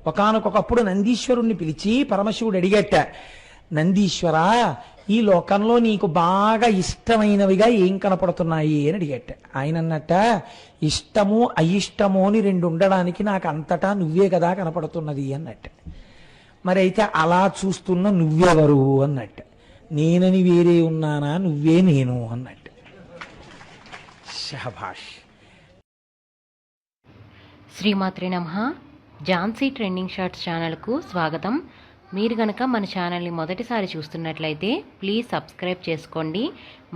ఒకానొకప్పుడు నందీశ్వరుణ్ణి పిలిచి పరమశివుడు అడిగట, నందీశ్వరా, ఈ లోకంలో నీకు బాగా ఇష్టమైనవిగా ఏం కనపడుతున్నాయి అని అడిగట. ఆయన అన్నట్ట, ఇష్టము అయిష్టము అని రెండు ఉండడానికి నాకు అంతటా నువ్వే కదా కనపడుతున్నది అన్నట్ట. మరి అయితే అలా చూస్తున్న నువ్వెవరు అన్నట్ట. నేనని వేరే ఉన్నానా, నువ్వే నేను అన్నట్టు. శభాష్. శ్రీమాత్రే నమః. ఝాన్సీ ట్రెండింగ్ షార్ట్స్ ఛానల్కు స్వాగతం. మీరు గనక మన ఛానల్ని మొదటిసారి చూస్తున్నట్లయితే ప్లీజ్ సబ్స్క్రైబ్ చేసుకోండి.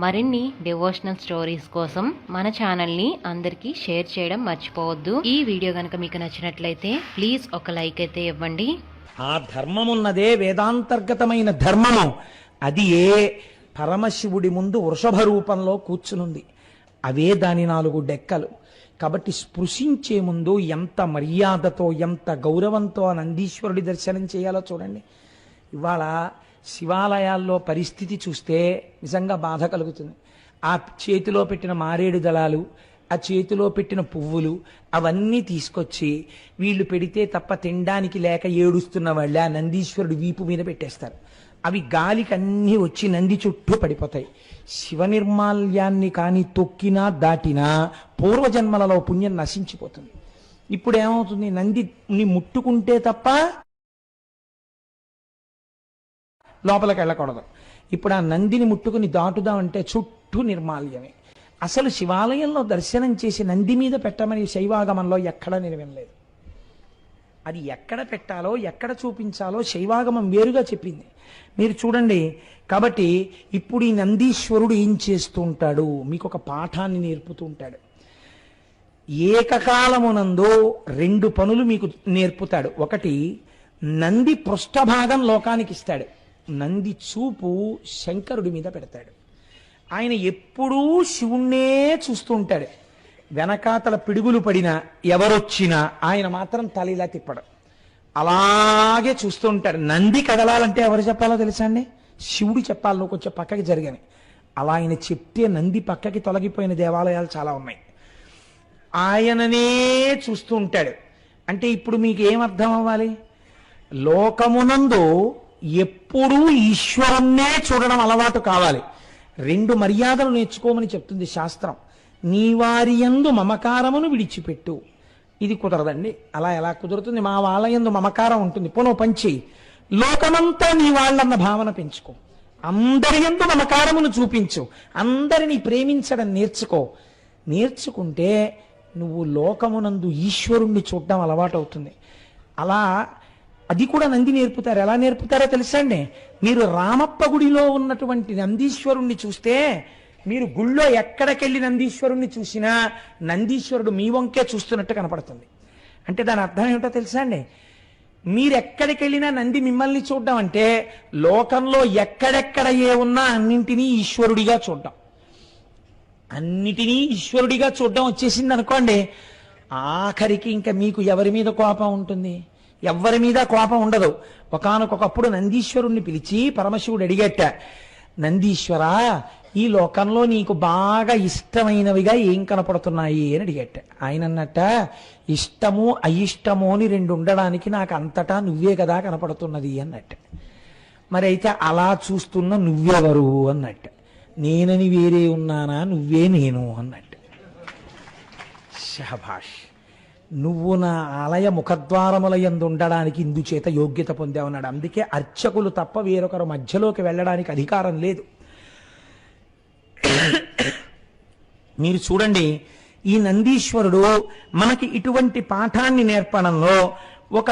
మరిన్ని డివోషనల్ స్టోరీస్ కోసం మన ఛానల్ని అందరికీ షేర్ చేయడం మర్చిపోవద్దు. ఈ వీడియో గనక మీకు నచ్చినట్లయితే ప్లీజ్ ఒక లైక్ అయితే ఇవ్వండి. ఆ ధర్మమున్నదే వేదాంతర్గతమైన ధర్మము. అది ఏ పరమశివుడి ముందు వృషభ రూపంలో కూర్చునుంది. అవే దాని 4 డెక్కలు. కాబట్టి స్పృశించే ముందు ఎంత మర్యాదతో ఎంత గౌరవంతో ఆ నందీశ్వరుడి దర్శనం చేయాలో చూడండి. ఇవాళ శివాలయాల్లో పరిస్థితి చూస్తే నిజంగా బాధ కలుగుతుంది. ఆ చేతిలో పెట్టిన మారేడు దళాలు, ఆ చేతిలో పెట్టిన పువ్వులు అవన్నీ తీసుకొచ్చి వీళ్ళు పెడితే తప్ప తినడానికి లేక ఏడుస్తున్న వాళ్ళే ఆ నందీశ్వరుడి వీపు మీద పెట్టేస్తారు. అవి గాలికి అన్నీ వచ్చి నంది చుట్టూ పడిపోతాయి. శివ నిర్మాల్యాన్ని కానీ తొక్కినా దాటినా పూర్వజన్మలలో పుణ్యం నశించిపోతుంది. ఇప్పుడు ఏమవుతుంది, నందిని ముట్టుకుంటే తప్ప లోపలికి వెళ్ళకూడదు. ఇప్పుడు ఆ నందిని ముట్టుకుని దాటుదామంటే చుట్టూ నిర్మాల్యమే. అసలు శివాలయంలో దర్శనం చేసి నంది మీద పెట్టమని శైవాగమంలో ఎక్కడా నేను వినలేదు. అది ఎక్కడ పెట్టాలో ఎక్కడ చూపించాలో శైవాగమం వేరుగా చెప్పింది. మీరు చూడండి. కాబట్టి ఇప్పుడు ఈ నందీశ్వరుడు ఏం చేస్తూ ఉంటాడు, మీకు ఒక పాఠాన్ని నేర్పుతూ ఉంటాడు. ఏకకాలమునందు 2 పనులు మీకు నేర్పుతాడు. ఒకటి, నంది పృష్ఠభాగం లోకానికి ఇస్తాడు. నంది చూపు శంకరుడి మీద పెడతాడు. ఆయన ఎప్పుడూ శివుణ్ణే చూస్తూ ఉంటాడు. వెనకాతల పిడుగులు పడినా ఎవరొచ్చినా ఆయన మాత్రం తల ఇలా తిప్పడు, అలాగే చూస్తూ ఉంటాడు. నంది కదలాలంటే ఎవరు చెప్పాలో తెలుసా అండి? శివుడు చెప్పాలి, నువ్వు కొంచెం పక్కకి జరగని. అలా ఆయన చెప్తే నంది పక్కకి తొలగిపోయిన దేవాలయాలు చాలా ఉన్నాయి. ఆయననే చూస్తూ ఉంటాడు. అంటే ఇప్పుడు మీకు ఏమర్థం అవ్వాలి? లోకమునందు ఎప్పుడూ ఈశ్వరుణ్ణే చూడడం అలవాటు కావాలి. 2 మర్యాదలు నేర్చుకోమని చెప్తుంది శాస్త్రం. నీ వారి యందు మమకారమును విడిచిపెట్టు. ఇది కుదరదండి. అలా ఎలా కుదురుతుంది? మా వాళ్ళ యందు మమకారం ఉంటుంది. పోను పంచి లోకమంతా నీ వాళ్ళన్న భావన పెంచుకో. అందరి యందు మమకారమును చూపించు. అందరినీ ప్రేమించడం నేర్చుకో. నేర్చుకుంటే నువ్వు లోకమునందు ఈశ్వరుణ్ణి చూడడం అలవాటు అవుతుంది. అలా అది కూడా నంది నేర్పుతారు. ఎలా నేర్పుతారో తెలుసా అండి? మీరు రామప్ప గుడిలో ఉన్నటువంటి నందీశ్వరుణ్ణి చూస్తే మీరు గుళ్ళో ఎక్కడికెళ్ళి నందీశ్వరుణ్ణి చూసినా నందీశ్వరుడు మీ వంకే చూస్తున్నట్టు కనపడుతుంది. అంటే దాని అర్థం ఏమిటో తెలుసా అండి? మీరు ఎక్కడికి వెళ్ళినా నంది మిమ్మల్ని చూడడం అంటే లోకంలో ఎక్కడెక్కడ ఏ ఉన్నా అన్నింటినీ ఈశ్వరుడిగా చూడడం. అన్నిటినీ ఈశ్వరుడిగా చూడడం వచ్చేసింది అనుకోండి, ఆఖరికి ఇంకా మీకు ఎవరి మీద కోపం ఉంటుంది? ఎవరి మీద కోపం ఉండదు. ఒకానొకప్పుడు నందీశ్వరుణ్ణి పిలిచి పరమశివుడు అడిగట, నందీశ్వరా, ఈ లోకంలో నీకు బాగా ఇష్టమైనవిగా ఏం కనపడుతున్నాయి అని అడిగట. ఆయన అన్నట్ట, ఇష్టము అయిష్టము అని రెండు ఉండడానికి నాకు అంతటా నువ్వే కదా కనపడుతున్నది అన్నట్ట. మరి అయితే అలా చూస్తున్న నువ్వెవరు అన్నట్ట. నేనని వేరే ఉన్నానా, నువ్వే నేను అన్నట్టు. శభాష్. నువ్వు నా ఆలయ ముఖద్వారముల యందు ఉండడానికి ఇందుచేత యోగ్యత పొందావన్నాడు. అందుకే అర్చకులు తప్ప వేరొకరు మధ్యలోకి వెళ్ళడానికి అధికారం లేదు. మీరు చూడండి, ఈ నందీశ్వరుడు మనకి ఇటువంటి పాఠాన్ని నేర్పడంలో ఒక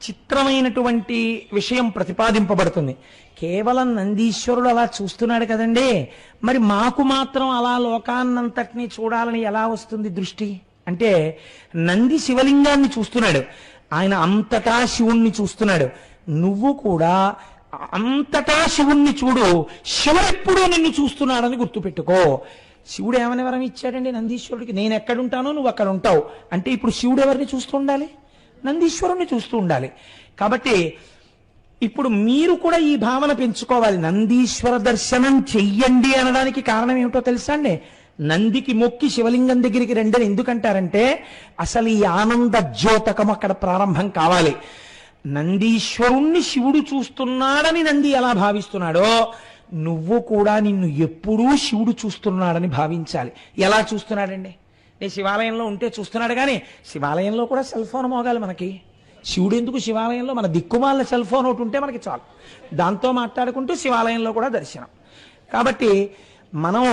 చిత్రమైనటువంటి విషయం ప్రతిపాదింపబడుతుంది. కేవలం నందీశ్వరుడు అలా చూస్తున్నాడు కదండి, మరి మాకు మాత్రం అలా లోకాన్నంతటినీ చూడాలని ఎలా వస్తుంది దృష్టి అంటే, నంది శివలింగాన్ని చూస్తున్నాడు, ఆయన అంతటా శివుణ్ణి చూస్తున్నాడు. నువ్వు కూడా అంతటా శివుణ్ణి చూడు, శివుడు ఎప్పుడూ నిన్ను చూస్తున్నాడని గుర్తుపెట్టుకో. శివుడు ఏమని వరం ఇచ్చాడండి నందీశ్వరుడికి? నేను ఎక్కడుంటానో నువ్వు అక్కడ ఉంటావు అంటే ఇప్పుడు శివుడు ఎవరిని చూస్తూ ఉండాలి? నందీశ్వరుణ్ణి చూస్తూ ఉండాలి. కాబట్టి ఇప్పుడు మీరు కూడా ఈ భావన పెంచుకోవాలి. నందీశ్వర దర్శనం చెయ్యండి అనడానికి కారణం ఏమిటో తెలుసా అండి? నందికి మొక్కి శివలింగం దగ్గరికి రండి ఎందుకంటారంటే అసలు ఈ ఆనంద ద్యోతకం అక్కడ ప్రారంభం కావాలి. నందీశ్వరుణ్ణి శివుడు చూస్తున్నాడని నంది ఎలా భావిస్తున్నాడో నువ్వు కూడా నిన్ను ఎప్పుడూ శివుడు చూస్తున్నాడని భావించాలి. ఎలా చూస్తున్నాడండి? నేను శివాలయంలో ఉంటే చూస్తున్నాడు, కానీ శివాలయంలో కూడా సెల్ ఫోన్ మోగాలి మనకి. శివుడు ఎందుకు శివాలయంలో? మన దిక్కుమాల సెల్ ఫోన్ ఒకటి ఉంటే మనకి చాలు, దాంతో మాట్లాడుకుంటూ శివాలయంలో కూడా దర్శనం. కాబట్టి మనం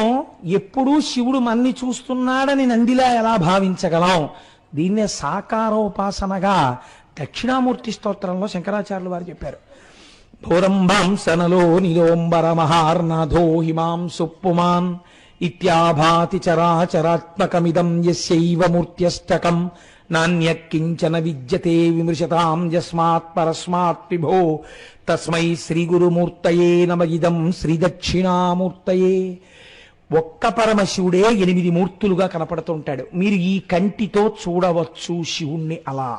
ఎప్పుడూ శివుడు మన్ని చూస్తున్నాడని నందిలా ఎలా భావించగలం? దీన్నే సాకారోపాసనగా దక్షిణామూర్తి స్తోత్రంలో శంకరాచార్యులు వారు చెప్పారు. భోరంభాంసనలో నిలోంబర మహార్నాథో హిమాంసు పుమాన్ ఇత్యాభాతి చరాచరాత్మకమిదం యస్యైవ మూర్త్యష్టకం నాణ్యకించన విద్యతే విమృశతాం యస్మాత్ పరస్మాత్ విభో తస్మై శ్రీ గురుమూర్తయే నమ ఇదం శ్రీ దక్షిణామూర్తయే. ఒక్క పరమశివుడే 8 మూర్తులుగా కనపడుతుంటాడు. మీరు ఈ కంటితో చూడవచ్చు శివుణ్ణి అలా.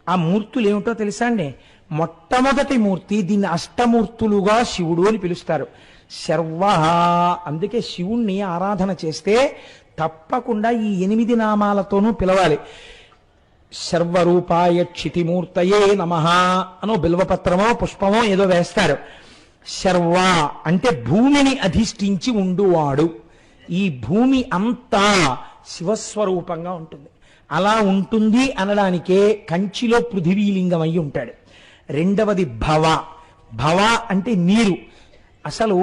ఆ మూర్తులు ఏమిటో తెలుసా అండి? మొట్టమొదటి మూర్తి, దీన్ని అష్టమూర్తులుగా శివుడు అని పిలుస్తారు. శర్వ. అందుకే శివుణ్ణి ఆరాధన చేస్తే తప్పకుండా ఈ 8 నామాలతోనూ పిలవాలి. సర్వరూపాయ క్షితిమూర్తయే నమః అనో బిల్వపత్రమో పుష్పమో ఏదో వేస్తారు. శర్వ అంటే భూమిని అధిష్ఠించి ఉండువాడు. ఈ భూమి అంతా శివస్వరూపంగా ఉంటుంది. అలా ఉంటుంది అనడానికే కంచిలో పృథివీలింగం అయి ఉంటాడు. రెండవది భవ. భవ అంటే నీరు. అసలు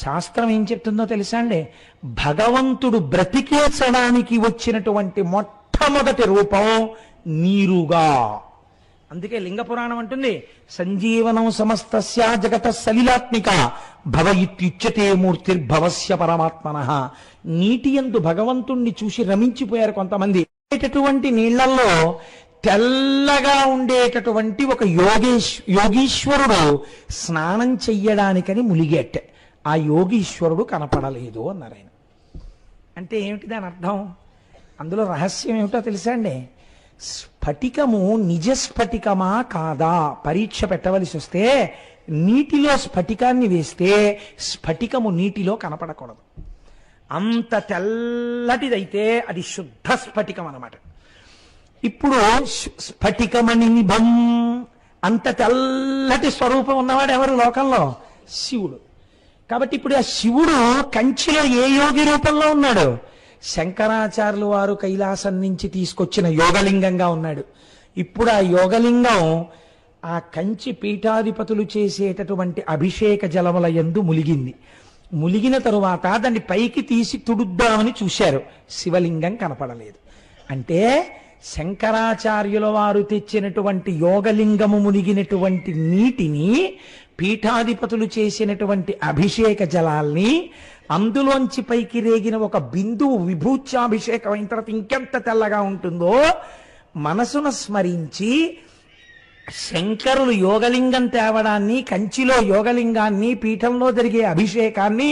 శాస్త్రం ఏం చెప్తుందో తెలుసా అండి? భగవంతుడు బ్రతికేచడానికి వచ్చినటువంటి మొట్టమొదటి రూపం నీరుగా. అందుకే లింగ పురాణం అంటుంది సంజీవనం సమస్తస్య జగత సలిలాత్మిక భవ ఇత్యుచ్యతే మూర్తిర్భవస్య పరమాత్మనః. నీటి యందు భగవంతుణ్ణి చూసి రమించిపోయారు కొంతమంది. నీళ్లలో తెల్లగా ఉండేటటువంటి ఒక యోగీశ్వరుడు స్నానం చెయ్యడానికని ములిగేట. ఆ యోగీశ్వరుడు కనపడలేదు అన్నారు ఆయన. అంటే ఏమిటి దాని అర్థం? అందులో రహస్యం ఏమిటో తెలుసా అండి? స్ఫటికము నిజ స్ఫటికమా కాదా పరీక్ష పెట్టవలసి వస్తే నీటిలో స్ఫటికాన్ని వేస్తే స్ఫటికము నీటిలో కనపడకూడదు. అంత తెల్లటిదైతే అది శుద్ధ స్ఫటికం అన్నమాట. ఇప్పుడు స్ఫటికమణి నిభం, అంత తెల్లటి స్వరూపం ఉన్నవాడు ఎవరు లోకంలో? శివుడు. కాబట్టి ఇప్పుడు ఆ శివుడు కంచిలో ఏ యోగి రూపంలో ఉన్నాడు? శంకరాచార్యులు వారు కైలాసం నుంచి తీసుకొచ్చిన యోగలింగంగా ఉన్నాడు. ఇప్పుడు ఆ యోగలింగం ఆ కంచి పీఠాధిపతులు చేసేటటువంటి అభిషేక జలముల యందు ములిగింది. ములిగిన తరువాత దాన్ని పైకి తీసి తుడుద్దామని చూశారు, శివలింగం కనపడలేదు. అంటే శంకరాచార్యుల వారు తెచ్చినటువంటి యోగలింగము మునిగినటువంటి నీటిని, పీఠాధిపతులు చేసినటువంటి అభిషేక జలాల్ని, అందులోంచి పైకి రేగిన ఒక బిందువు విభూత్యాభిషేకం అయిన తర్వాత ఇంకెంత తెల్లగా ఉంటుందో మనసును స్మరించి శంకరులు యోగలింగం తేవడాన్ని, కంచిలో యోగలింగాన్ని, పీఠంలో జరిగే అభిషేకాన్ని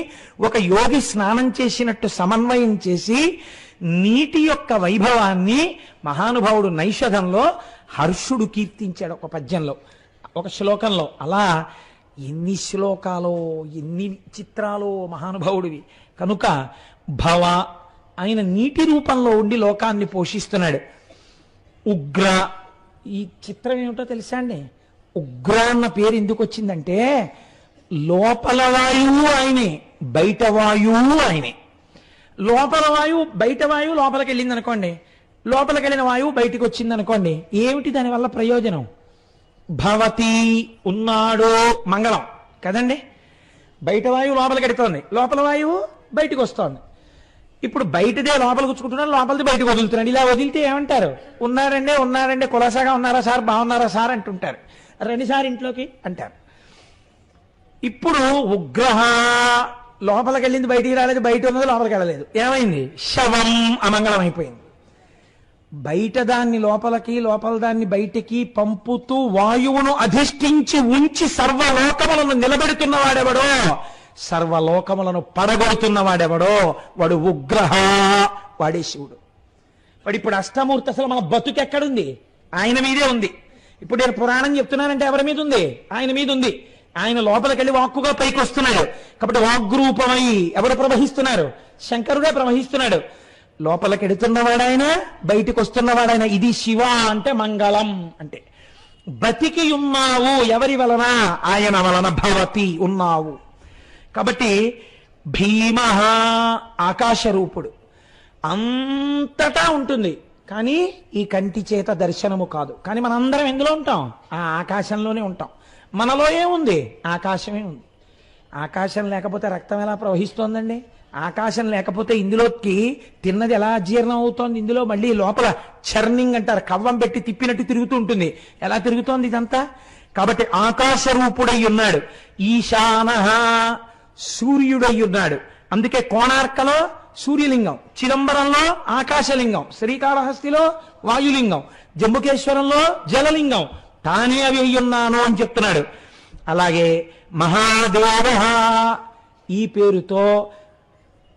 ఒక యోగి స్నానం చేసినట్టు సమన్వయం చేసి నీటి యొక్క వైభవాన్ని మహానుభావుడు నైషధంలో హర్షుడు కీర్తించాడు ఒక పద్యంలో, ఒక శ్లోకంలో. అలా ఎన్ని శ్లోకాలో ఎన్ని చిత్రాలో మహానుభావుడివి. కనుక భవ ఆయన నీటి రూపంలో ఉండి లోకాన్ని పోషిస్తున్నాడు. ఉగ్ర, ఈ చిత్రం ఏమిటో తెలుసా అండి? ఉగ్ర అన్న పేరు ఎందుకు వచ్చిందంటే లోపల వాయువు ఆయనే, బయట వాయువు ఆయనే. లోపల వాయువు బయట వాయువు లోపలికి వెళ్ళింది అనుకోండి, లోపలికి వెళ్ళిన వాయువు బయటికి వచ్చింది అనుకోండి, ఏమిటి దానివల్ల ప్రయోజనం? భవతి ఉన్నాడు మంగళం కదండి. బయట వాయువు లోపలికి వెడుతోంది, లోపల వాయువు బయటికి వస్తోంది. ఇప్పుడు బయటదే లోపలికి వచ్చుకుంటున్నాడు, లోపలిది బయటకు వదులుతున్నాడు. ఇలా వదిలితే ఏమంటారు? ఉన్నారండి ఉన్నారండి కులాసాగా ఉన్నారా సార్, బాగున్నారా సార్ అంటుంటారు. రండి సార్ ఇంట్లోకి అంటారు. ఇప్పుడు ఉగ్రహ లోపలికి వెళ్ళింది బయటికి రాలేదు, బయట ఉన్నది లోపలికి వెళ్ళలేదు. ఏమైంది? శవం అమంగళం అయిపోయింది. బయట దాన్ని లోపలికి, లోపల దాన్ని బయటికి పంపుతూ వాయువును అధిష్ఠించి ఉంచి సర్వలోకములను నిలబెడుతున్నవాడెవడో, సర్వలోకములను పడగొడుతున్నవాడెవడో వాడు ఉగ్రహ, వాడే శివుడు. వాడు ఇప్పుడు అష్టమూర్తి. అసలు మన బతుకు ఎక్కడుంది? ఆయన మీదే ఉంది. ఇప్పుడు నేను పురాణం చెప్తున్నానంటే ఎవరి మీద ఉంది? ఆయన మీద ఉంది. ఆయన లోపలికి వెళ్ళి వాక్కుగా పైకి వస్తున్నాడు. కాబట్టి వాగ్రూపమై ఎవరు ప్రవహిస్తున్నారు? శంకరుడే ప్రవహిస్తున్నాడు. లోపలికి ఎడుతున్నవాడాయన, బయటికి వస్తున్నవాడాయన. ఇది శివ అంటే మంగళం. అంటే బతికి ఉన్నావు ఎవరి వలన? ఆయన వలన భవతి ఉన్నావు. కాబట్టి భీమ ఆకాశరూపుడు, అంతటా ఉంటుంది. కానీ ఈ కంటి చేత దర్శనము కాదు. కానీ మనందరం ఎందులో ఉంటాం? ఆ ఆకాశంలోనే ఉంటాం. మనలో ఏముంది? ఆకాశమే ఉంది. ఆకాశం లేకపోతే రక్తం ఎలా ప్రవహిస్తోందండి? ఆకాశం లేకపోతే ఇందులోకి తిన్నది ఎలా జీర్ణం అవుతోంది? ఇందులో మళ్ళీ లోపల చర్నింగ్ అంటారు, కవ్వం పెట్టి తిప్పినట్టు తిరుగుతూ ఉంటుంది. ఎలా తిరుగుతోంది ఇదంతా? కాబట్టి ఆకాశ రూపుడై ఉన్నాడు. ఈశాన సూర్యుడై ఉన్నాడు. అందుకే కోణార్కలో సూర్యలింగం, చిదంబరంలో ఆకాశలింగం, శ్రీకాళహస్తిలో వాయులింగం, జంబుకేశ్వరంలో జలలింగం. తానే అవి అయ్యున్నాను అని చెప్తున్నాడు. అలాగే మహాదేవ ఈ పేరుతో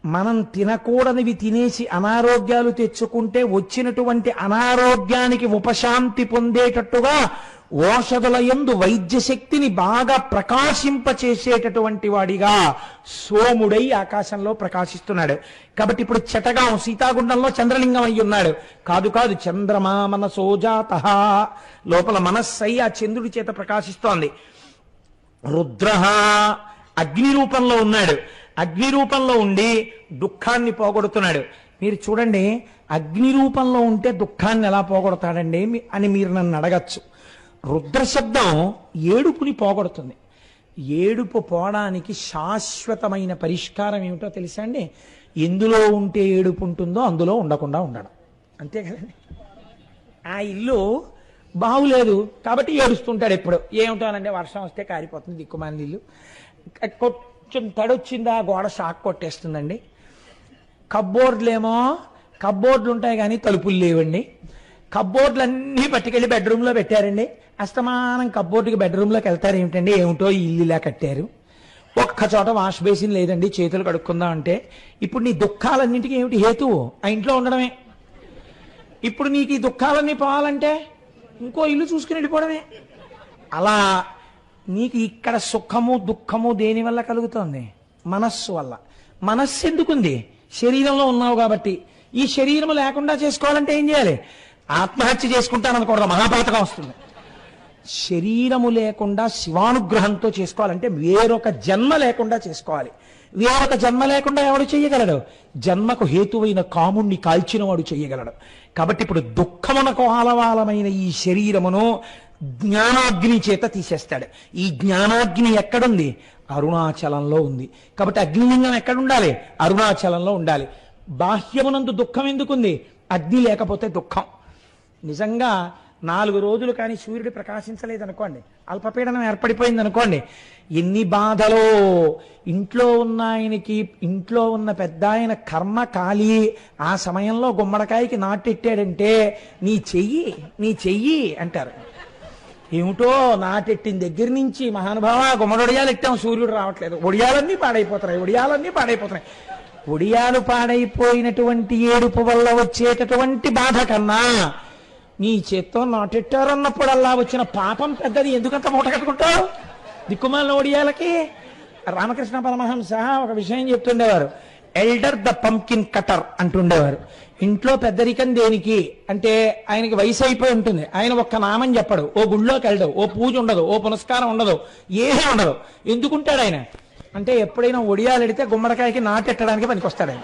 మనం తినకూడనివి తినేసి అనారోగ్యాలు తెచ్చుకుంటే వచ్చినటువంటి అనారోగ్యానికి ఉపశాంతి పొందేటట్టుగా ఓషధుల యందు వైద్య శక్తిని బాగా ప్రకాశింపచేసేటటువంటి వాడిగా సోముడై ఆకాశంలో ప్రకాశిస్తున్నాడు. కాబట్టి ఇప్పుడు చటగాం సీతాగుండంలో చంద్రలింగం అయి ఉన్నాడు. కాదు కాదు, చంద్రమా మనసోజాత, లోపల మనస్సై ఆ చంద్రుడి చేత ప్రకాశిస్తోంది. రుద్ర అగ్ని రూపంలో ఉన్నాడు. అగ్ని రూపంలో ఉండి దుఃఖాన్ని పోగొడుతున్నాడు. మీరు చూడండి, అగ్ని రూపంలో ఉంటే దుఃఖాన్ని ఎలా పోగొడతాడండి అని మీరు నన్ను అడగచ్చు. రుద్ర శబ్దం ఏడుపుని పోగొడుతుంది. ఏడుపు పోవడానికి శాశ్వతమైన పరిష్కారం ఏమిటో తెలుసా అండి? ఎందులో ఉంటే ఏడుపు ఉంటుందో అందులో ఉండకుండా ఉండడం. అంతే కదండి. ఆ ఇల్లు బాగులేదు కాబట్టి ఏడుస్తుంటాడు ఎప్పుడు. ఏమిటోనంటే వర్షం వస్తే కారిపోతుంది దిక్కుమాలిన ఇల్లు, కొంచెం తడొచ్చిందా గోడ షాక్ కొట్టేస్తుందండి. కబ్బోర్డులు ఉంటాయి కానీ తలుపులు లేవండి. కబ్బోర్డులన్నీ పట్టుకెళ్ళి బెడ్రూమ్లో పెట్టారండి. అస్తమానం కబ్బోర్డుకి బెడ్రూమ్లోకి వెళ్తారు. ఏమిటండి, ఏమిటో ఇల్లు ఇలా కట్టారు. ఒక్క చోట వాష్ బేసిన్ లేదండి, చేతులు కడుక్కుందాం అంటే. ఇప్పుడు నీ దుఃఖాలన్నింటికి ఏమిటి హేతువు? ఆ ఇంట్లో ఉండడమే. ఇప్పుడు నీకు ఈ దుఃఖాలన్నీ పోవాలంటే ఇంకో ఇల్లు చూసుకుని వెళ్ళిపోవడమే. అలా నీకు ఇక్కడ సుఖము దుఃఖము దేని వల్ల కలుగుతోంది? మనస్సు వల్ల. మనస్సు ఎందుకుంది? శరీరంలో ఉన్నావు కాబట్టి. ఈ శరీరం లేకుండా చేసుకోవాలంటే ఏం చేయాలి? ఆత్మహత్య చేసుకుంటాననుకోవడం మహాపాతకం వస్తుంది. శరీరము లేకుండా శివానుగ్రహంతో చేసుకోవాలంటే వేరొక జన్మ లేకుండా చేసుకోవాలి. వేరొక జన్మ లేకుండా ఎవడు చెయ్యగలడు? జన్మకు హేతువైన కాముణ్ణి కాల్చిన వాడు చెయ్యగలడు. కాబట్టి ఇప్పుడు దుఃఖమునకు ఆలవాలమైన ఈ శరీరమును జ్ఞానాగ్ని చేత తీసేస్తాడు. ఈ జ్ఞానాగ్ని ఎక్కడుంది? అరుణాచలంలో ఉంది. కాబట్టి అగ్నిలింగం ఎక్కడుండాలి? అరుణాచలంలో ఉండాలి. బాహ్యమునందు దుఃఖం ఎందుకుంది? అగ్ని లేకపోతే దుఃఖం. నిజంగా 4 రోజులు కానీ సూర్యుడు ప్రకాశించలేదనుకోండి, అల్పపీడనం ఏర్పడిపోయింది అనుకోండి, ఎన్ని బాధలో. ఇంట్లో ఉన్న ఆయనకి, ఇంట్లో ఉన్న పెద్ద ఆయన కర్మ కాలి ఆ సమయంలో గుమ్మడికాయకి నాటెట్టాడంటే నీ చెయ్యి అంటారు. ఏమిటో నాటెట్టిన దగ్గర నుంచి మహానుభావ గుమ్మడొడియాలు ఎట్టాం, సూర్యుడు రావట్లేదు, ఒడియాలన్నీ పాడైపోతున్నాయి. ఒడియాలు పాడైపోయినటువంటి ఏడుపు వల్ల వచ్చేటటువంటి బాధ కన్నా నీ చేత్తో నాటెట్టారన్నప్పుడల్లా వచ్చిన పాపం పెద్దది. ఎందుకంత మూట కట్టుకుంటావు దిక్కుమాలిన ఒడియాలకి? రామకృష్ణ పరమహంస ఒక విషయం చెప్తుండేవారు. ఎల్డర్ ద పంకిన్ కటర్ అంటుండేవారు. ఇంట్లో పెద్దరికం దేనికి అంటే ఆయనకి వయసు అయిపోయి ఉంటుంది. ఆయన ఒక్క నామం చెప్పడు, ఓ గుళ్ళోకి వెళ్ళడు, ఓ పూజ ఉండదు, ఓ పునస్కారం ఉండదు, ఏమీ ఉండదు. ఎందుకుంటాడు ఆయన అంటే ఎప్పుడైనా ఒడియాలు ఎడితే గుమ్మడికాయకి నాటెట్టడానికి పనికొస్తాడు ఆయన.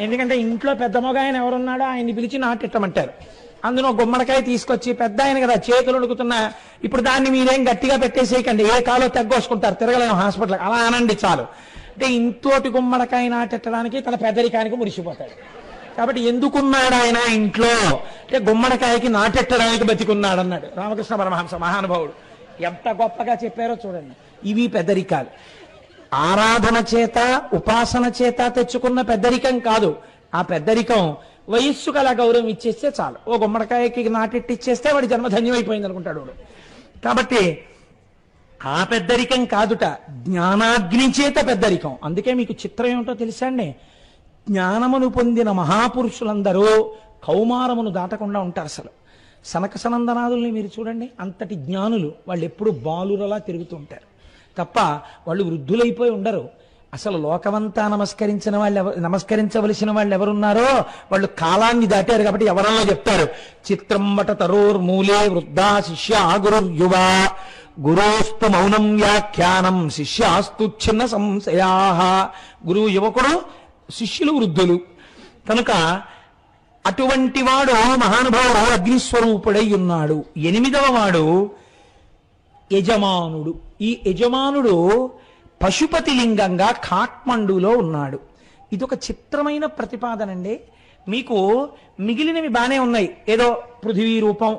ఎందుకంటే ఇంట్లో పెద్ద మగ ఆయన ఎవరున్నాడో ఆయన్ని పిలిచి నాటెట్టమంటారు. అందులో గుమ్మడికాయ తీసుకొచ్చి, పెద్ద ఆయన కదా చేతులు ఉడుకుతున్నా, ఇప్పుడు దాన్ని మీరేం గట్టిగా పెట్టేసేయకండి, ఏ కాలో తగ్గోసుకుంటారు, తిరగలేము హాస్పిటల్, అలా అనండి చాలు అంటే ఇంతోటి గుమ్మడికాయ నాటెట్టడానికి తన పెద్దరికానికి మురిసిపోతాడు. కాబట్టి ఎందుకున్నాడు ఆయన ఇంట్లో అంటే గుమ్మడికాయకి నాటెట్టడానికి బతికున్నాడు అన్నాడు రామకృష్ణ పరమహంస మహానుభావుడు. ఎంత గొప్పగా చెప్పారో చూడండి. ఇవి పెద్దరికాలు. ఆరాధన చేత ఉపాసన చేత తెచ్చుకున్న పెద్దరికం కాదు. ఆ పెద్దరికం వయస్సుకు అలా గౌరవం ఇచ్చేస్తే చాలు. ఓ గుమ్మడికాయకి నాటెట్టిచ్చేస్తే వాడి జన్మధన్యం అయిపోయింది అనుకుంటాడు వాడు. కాబట్టి ఆ పెద్దరికం కాదుట, జ్ఞానాగ్ని చేత పెద్దరికం. అందుకే మీకు చిత్రం ఏమిటో తెలుసా అండి? జ్ఞానమును పొందిన మహాపురుషులందరూ కౌమారమును దాటకుండా ఉంటారు. అసలు సనక సనందనాదుల్ని మీరు చూడండి, అంతటి జ్ఞానులు. వాళ్ళు ఎప్పుడు బాలురలా తిరుగుతూ ఉంటారు తప్ప వాళ్ళు వృద్ధులైపోయి ఉండరు. అసలు లోకమంతా నమస్కరించవలసిన వాళ్ళు ఎవరున్నారో వాళ్ళు కాలాన్ని దాటారు కాబట్టి ఎవరన్నా చెప్తారు. చిత్రం వట తరోర్మూలే వృద్ధా శిష్య గురుర్యువ గురోస్తు మౌనం వ్యాఖ్యానం శిష్యాస్తు చిన్న సంశయా. గురువు యువకుడు, శిష్యులు వృద్ధులు. కనుక అటువంటి వాడు మహానుభావుడు అగ్నిస్వరూపుడై ఉన్నాడు. 8వ వాడు యజమానుడు. ఈ యజమానుడు పశుపతి లింగంగా ఖాట్మండులో ఉన్నాడు. ఇదొక చిత్రమైన ప్రతిపాదనండి. మీకు మిగిలినవి బానే ఉన్నాయి. ఏదో పృథివీ రూపం,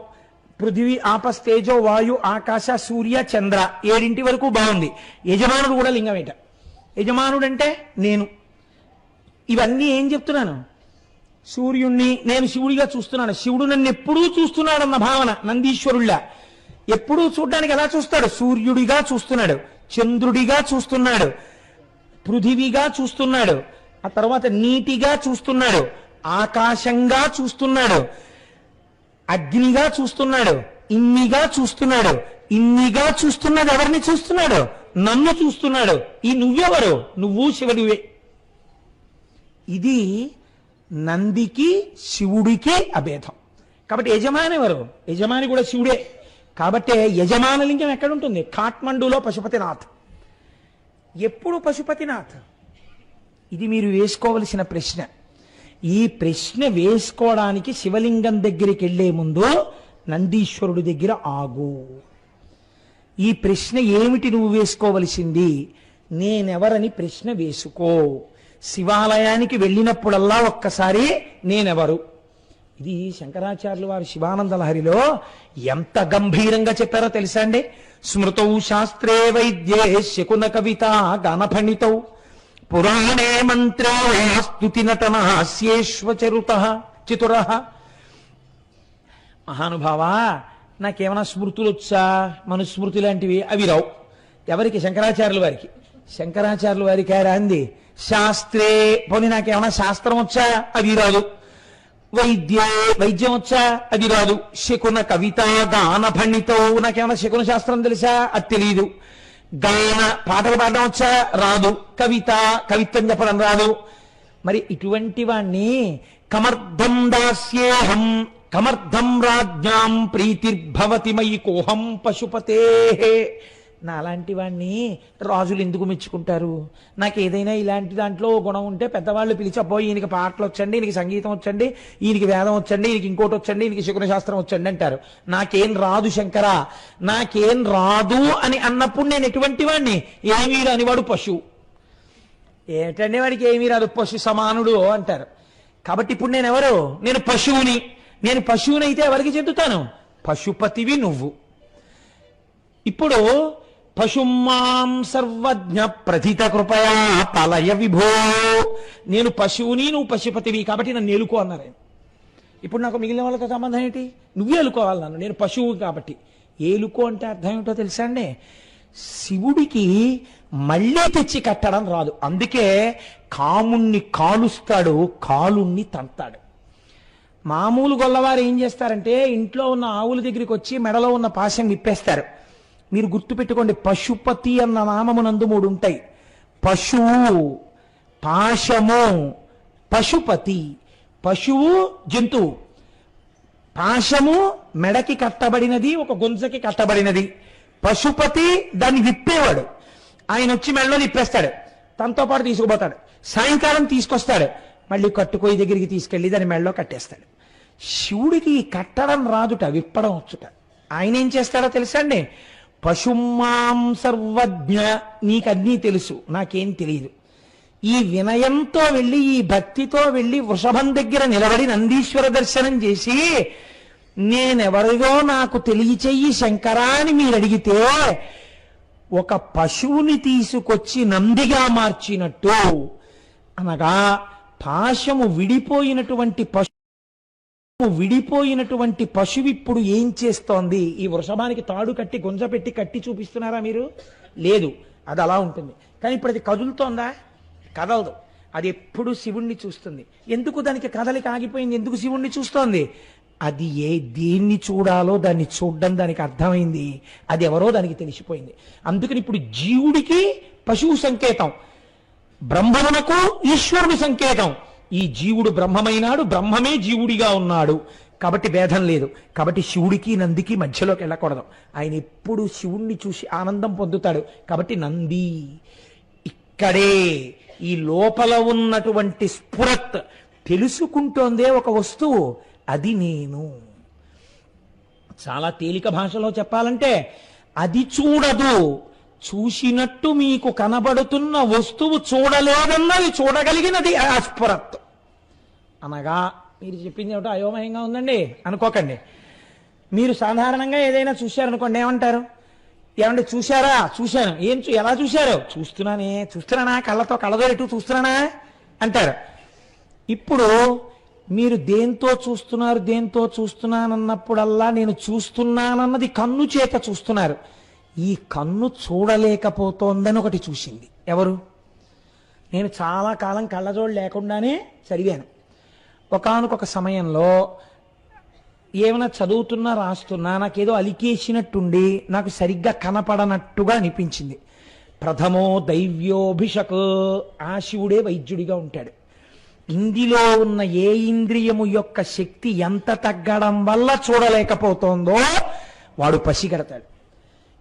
పృథివీ ఆపస్తేజో వాయు ఆకాశ సూర్య చంద్ర 7 వరకు బాగుంది. యజమానుడు కూడా లింగమేట. యజమానుడు అంటే నేను. ఇవన్నీ ఏం చెప్తున్నాను? సూర్యుణ్ణి నేను శివుడిగా చూస్తున్నాను, శివుడు నన్ను ఎప్పుడూ చూస్తున్నాడన్న భావన. నందీశ్వరుళ్ళ ఎప్పుడూ చూడడానికి ఎలా చూస్తాడు? సూర్యుడిగా చూస్తున్నాడు, చంద్రుడిగా చూస్తున్నాడు, పృథివీగా చూస్తున్నాడు, ఆ తర్వాత నీటిగా చూస్తున్నాడు, ఆకాశంగా చూస్తున్నాడు, అగ్నిగా చూస్తున్నాడు, ఇన్నిగా చూస్తున్నాడు. ఇన్నిగా చూస్తున్నది ఎవరిని చూస్తున్నాడు? నన్ను చూస్తున్నాడు. ఈ నువ్వెవరు? నువ్వు శివుడివే. ఇది నందికి శివుడికి అభేదం. కాబట్టి యజమాని ఎవరు? యజమాని కూడా శివుడే. కాబట్టి యజమాన లింగం ఎక్కడుంటుంది? ఖాట్మండులో పశుపతినాథ్. ఎప్పుడు పశుపతినాథ్? ఇది మీరు వేసుకోవలసిన ప్రశ్న. ఈ ప్రశ్న వేసుకోవడానికి శివలింగం దగ్గరికి వెళ్లే ముందు నందీశ్వరుడి దగ్గర ఆగు. ఈ ప్రశ్న ఏమిటి నువ్వు వేసుకోవలసింది? నేనెవరని ప్రశ్న వేసుకో. శివాలయానికి వెళ్ళినప్పుడల్లా ఒక్కసారి నేనెవరు. ఇది శంకరాచార్యులు వారు శివానంద లహరిలో ఎంత గంభీరంగా చెప్పారో తెలుసా అండి? స్మృతౌ శాస్త్రే వైద్యే శకున కవిత గానఫణితౌ పురాణే మంత్రే స్తుతి నటనాస్యేశ్వచరుత చతుర. మహానుభావా, నాకేమైనా స్మృతులు వచ్చా? మనుస్మృతి లాంటివి అవి రావు. ఎవరికి? శంకరాచార్యుల వారికి. శంకరాచార్యుల వారికి అంది శాస్త్రే, పోనీ నాకేమైనా శాస్త్రం వచ్చా? అది రాదు. వైద్యం వచ్చా? అది రాదు. శకున కవిత గాన భణితో, నాకేమైనా శకున శాస్త్రం తెలుసా? అది తెలియదు. గాన, పాటలు పాడడం వచ్చా? రాదు. కవిత్వం చెప్పడం రాదు. మరి ఇటువంటి వాణ్ణి కమర్థం దాస్యేహం కమర్థం రాజ్ఞాం ప్రీతిర్భవతి మయి కోహం పశుపతే. నా అలాంటి వాణ్ణి రాజులు ఎందుకు మెచ్చుకుంటారు? నాకు ఏదైనా ఇలాంటి దాంట్లో గుణం ఉంటే పెద్దవాళ్ళు పిలిచపోయి ఈయనకి పాటలు వచ్చండి, ఈయనకి సంగీతం వచ్చండి, ఈయనకి వేదం వచ్చండి, ఈయనకి ఇంకోటి వచ్చండి, ఈయనకి శకున శాస్త్రం వచ్చండి అంటారు. నాకేం రాదు శంకరా, నాకేం రాదు అని అన్నప్పుడు నేను ఎటువంటి వాడిని? ఏమీ రానివాడు పశువు. ఏమిటండి వాడికి ఏమీ రాదు, పశు సమానుడు అంటారు. కాబట్టి ఇప్పుడు నేను ఎవరు? నేను పశువుని. నేను పశువునైతే ఎవరికి చెందుతాను? పశుపతివి నువ్వు. ఇప్పుడు పశుమాం సర్వజ్ఞ ప్రథిత కృపయా పలయ విభో. నేను పశువుని, నువ్వు పశుపతివి, కాబట్టి నన్ను ఏలుకో అన్నారు. ఇప్పుడు నాకు మిగిలిన వాళ్ళతో సంబంధం ఏంటి? నువ్వే ఏలుకోవాలి నన్ను, నేను పశువు కాబట్టి. ఏలుకో అంటే అర్థం ఏమిటో తెలుసా అండి? శివుడికి మళ్ళీ తెచ్చి కట్టడం రాదు. అందుకే కాముణ్ణి కాలుస్తాడు, కాలుణ్ణి తంతాడు. మామూలు గొల్లవారు ఏం చేస్తారంటే ఇంట్లో ఉన్న ఆవుల దగ్గరికి వచ్చి మెడలో ఉన్న పాశం విప్పేస్తారు. మీరు గుర్తుపెట్టుకోండి, పశుపతి అన్న నామమునందు 3 ఉంటాయి. పశువు, పాశము, పశుపతి. పశువు జంతువు, పాశము మెడకి కట్టబడినది, ఒక గుంజకి కట్టబడినది. పశుపతి దాన్ని విప్పేవాడు. ఆయన వచ్చి మెడలో విప్పేస్తాడు, తనతో పాటు తీసుకుపోతాడు. సాయంకాలం తీసుకొస్తాడు, మళ్ళీ కట్టుకోయి దగ్గరికి తీసుకెళ్లి దాని మెడలో కట్టేస్తాడు. శివుడికి కట్టడం రాదుట, విప్పడం వచ్చుట. ఆయన ఏం చేస్తాడో తెలుసా అండి? పశుమాం సర్వజ్ఞ, నీకన్నీ తెలుసు, నాకేం తెలియదు. ఈ వినయంతో వెళ్ళి, ఈ భక్తితో వెళ్ళి వృషభం దగ్గర నిలబడి నందీశ్వర దర్శనం చేసి నేనెవరిదో నాకు తెలియచెయ్యి శంకరా అని మీరు అడిగితే ఒక పశువుని తీసుకొచ్చి నందిగా మార్చినట్టు. అనగా పాశము విడిపోయినటువంటి పశువు ఇప్పుడు ఏం చేస్తోంది? ఈ వృషభానికి తాడు కట్టి గుంజపెట్టి కట్టి చూపిస్తున్నారా మీరు? లేదు, అది అలా ఉంటుంది. కానీ ఇప్పుడు అది కదులుతోందా? కదలదు. అది ఎప్పుడు శివుణ్ణి చూస్తుంది. ఎందుకు దానికి కదలిక ఆగిపోయింది? ఎందుకు శివుణ్ణి చూస్తోంది? అది దేన్ని చూడాలో దాన్ని చూడడం దానికి అర్థమైంది. అది ఎవరో దానికి తెలిసిపోయింది. అందుకని ఇప్పుడు జీవుడికి పశువు సంకేతం, బ్రహ్మమునకు ఈశ్వరుని సంకేతం. ఈ జీవుడు బ్రహ్మమైనాడు, బ్రహ్మమే జీవుడిగా ఉన్నాడు, కాబట్టి భేదం లేదు. కాబట్టి శివుడికి నందికి మధ్యలోకి వెళ్ళకూడదు. ఆయన ఎప్పుడు శివుణ్ణి చూసి ఆనందం పొందుతాడు. కాబట్టి నంది ఇక్కడే ఈ లోపల ఉన్నటువంటి స్ఫురత్ తెలుసుకుంటోందే ఒక వస్తువు, అది నేను. చాలా తేలిక భాషలో చెప్పాలంటే అది చూడదు, చూసినట్టు మీకు కనబడుతున్న వస్తువు చూడలేదన్నది చూడగలిగినది ఆ స్ఫురత్. అనగా మీరు చెప్పింది ఏమిటో అయోమయంగా ఉందండి అనుకోకండి. మీరు సాధారణంగా ఏదైనా చూశారనుకోండి, ఏమంటారు? ఏమంటే చూశారా? చూశాను. ఎలా చూశారు? చూస్తున్నానా, కళ్ళతో కళ్ళదోరెట్టు చూస్తున్నానా అంటారు. ఇప్పుడు మీరు దేంతో చూస్తున్నానన్నప్పుడల్లా నేను చూస్తున్నానన్నది కన్ను చేత చూస్తున్నారు. ఈ కన్ను చూడలేకపోతోందని ఒకటి చూసింది. ఎవరు? నేను చాలా కాలం కళ్ళజోడు లేకుండానే చదివాను. ఒకానొక సమయంలో ఏమైనా చదువుతున్నా రాస్తున్నా నాకేదో అలికేసినట్టుండి నాకు సరిగ్గా కనపడనట్టుగా అనిపించింది. ప్రథమో దైవ్యోభిషక్, ఆ శివుడే వైద్యుడిగా ఉంటాడు. ఇందులో ఉన్న ఏ ఇంద్రియము యొక్క శక్తి ఎంత తగ్గడం వల్ల చూడలేకపోతోందో వాడు పసిగడతాడు.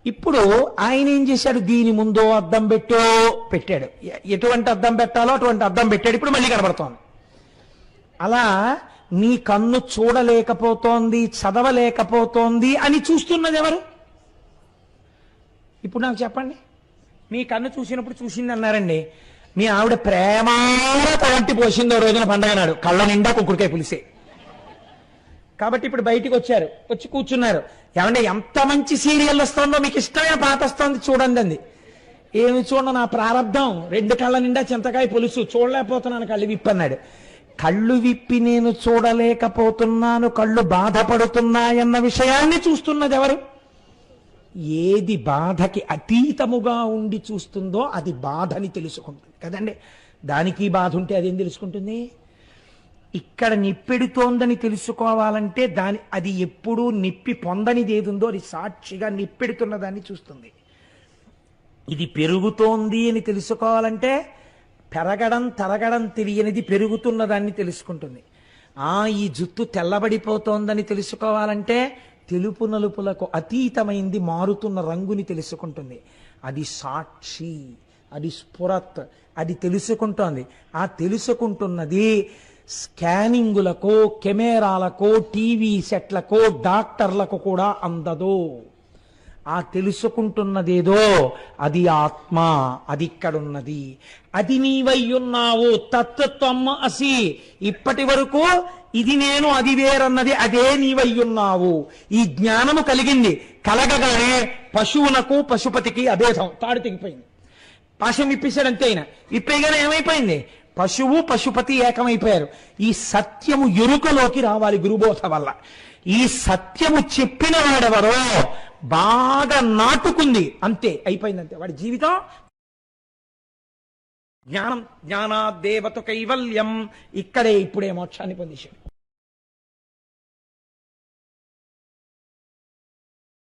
ఇప్పుడు ఆయన ఏం చేశాడు? దీని ముందో అద్దం పెట్టాడు. ఎటువంటి అద్దం పెట్టాలో అటువంటి అద్దం పెట్టాడు. ఇప్పుడు మళ్ళీ కనబడుతోంది. అలా నీ కన్ను చూడలేకపోతోంది, చదవలేకపోతోంది అని చూస్తున్నది ఎవరు? ఇప్పుడు నాకు చెప్పండి. మీ కన్ను చూసినప్పుడు చూసింది అన్నారండి. మీ ఆవిడ ప్రేమాతో వంటి పోసిందో రోజున పండగ నాడు, కళ్ళ నిండా కుక్కుడికాయ పులిసే. కాబట్టి ఇప్పుడు బయటికి వచ్చి కూర్చున్నారు. ఏమంటే ఎంత మంచి సీరియల్ వస్తుందో, మీకు ఇష్టమైన పాట వస్తుంది చూడండి అంది. ఏమి చూడండి, నా ప్రారంధం, 2 కళ్ళ నిండా చింతకాయ పులుసు, చూడలేకపోతున్నాను, కళ్ళు విప్పన్నాడు. కళ్ళు విప్పి నేను చూడలేకపోతున్నాను, కళ్ళు బాధపడుతున్నాయన్న విషయాన్ని చూస్తున్నది ఎవరు? ఏది బాధకి అతీతముగా ఉండి చూస్తుందో అది బాధని తెలుసుకుంటుంది కదండి. దానికి బాధ ఉంటే అదేం తెలుసుకుంటుంది? ఇక్కడ నిప్పెడుతోందని తెలుసుకోవాలంటే అది ఎప్పుడూ నిప్పి పొందనిది ఏది ఉందో అది సాక్షిగా నిప్పెడుతున్న దాన్ని చూస్తుంది. ఇది పెరుగుతోంది అని తెలుసుకోవాలంటే తరగడం తెలియనిది పెరుగుతున్న దాన్ని తెలుసుకుంటుంది. ఈ జుత్తు తెల్లబడిపోతోందని తెలుసుకోవాలంటే తెలుపు నలుపులకు అతీతమైంది మారుతున్న రంగుని తెలుసుకుంటుంది. అది సాక్షి, అది స్ఫురత్, అది తెలుసుకుంటోంది. ఆ తెలుసుకుంటున్నది స్కానింగులకు, కెమెరాలకు, టీవీ సెట్లకు, డాక్టర్లకు కూడా అందదు. ఆ తెలుసుకుంటున్నదేదో అది ఆత్మ, అది ఇక్కడున్నది. అది నీవయ్యున్నావు, తత్వం అసి. ఇప్పటి వరకు ఇది నేను అది వేరన్నది అదే నీవయ్యున్నావు. ఈ జ్ఞానము కలిగింది. కలగగానే పశువునకు పశుపతికి అభేదం, తాడు తెగిపోయింది. పాశం విప్పేశాడంతే. అయినా విప్పేగానే ఏమైపోయింది? పశువు పశుపతి ఏకమైపోయారు. ఈ సత్యము ఎరుకలోకి రావాలి గురుబోధ వల్ల. ఈ సత్యము చెప్పిన వాడెవరో బాగా నాటుకుంది, అంతే, అయిపోయిందంతే వాడి జీవితం. జ్ఞానాదేవత కైవల్యం, ఇక్కడే ఇప్పుడే మోక్షాన్ని పొందేశాడు.